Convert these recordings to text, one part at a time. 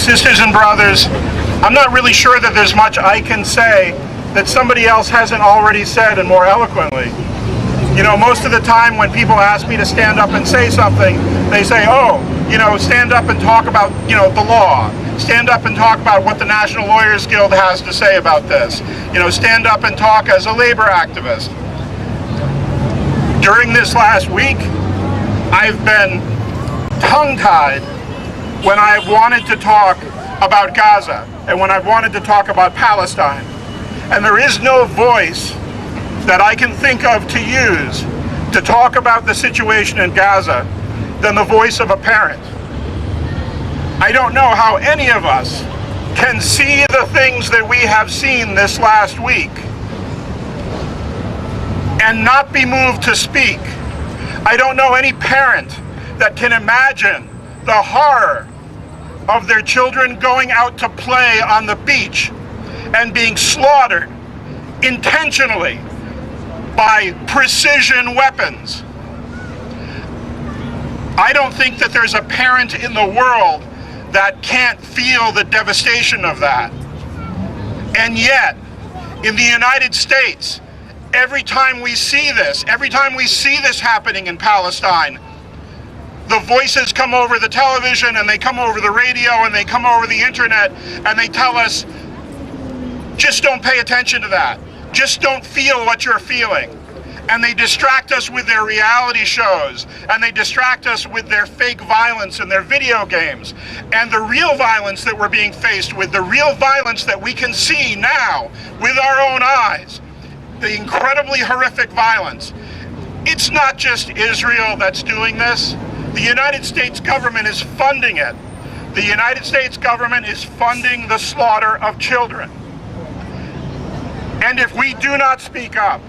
Sisters and brothers, I'm not really sure that there's much I can say that somebody else hasn't already said and more eloquently. You know, most of the time when people ask me to stand up and say something, they say, oh, you know, stand up and talk about, you know, the law. Stand up and talk about what the National Lawyers Guild has to say about this. You know, stand up and talk as a labor activist. During this last week, I've been tongue-tied when I've wanted to talk about Gaza and when I've wanted to talk about Palestine. And there is no voice that I can think of to use to talk about the situation in Gaza than the voice of a parent. I don't know how any of us can see the things that we have seen this last week and not be moved to speak. I don't know any parent that can imagine the horror of their children going out to play on the beach and being slaughtered intentionally by precision weapons. I don't think that there's a parent in the world that can't feel the devastation of that. And yet, in the United States, every time we see this happening in Palestine, the voices come over the television and they come over the radio and they come over the internet and they tell us, just don't pay attention to that. Just don't feel what you're feeling. And they distract us with their reality shows, and they distract us with their fake violence and their video games. And the real violence that we're being faced with, the real violence that we can see now with our own eyes, the incredibly horrific violence. It's not just Israel that's doing this. The United States government is funding it. The United States government is funding the slaughter of children. And if we do not speak up,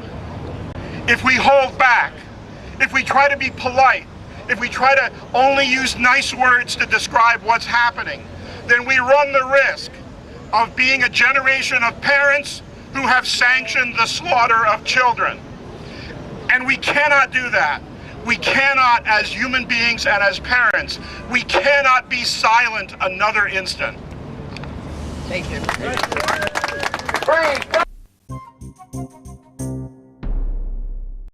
if we hold back, if we try to be polite, if we try to only use nice words to describe what's happening, then we run the risk of being a generation of parents who have sanctioned the slaughter of children. And we cannot do that. We cannot, as human beings and as parents, we cannot be silent another instant. Thank you.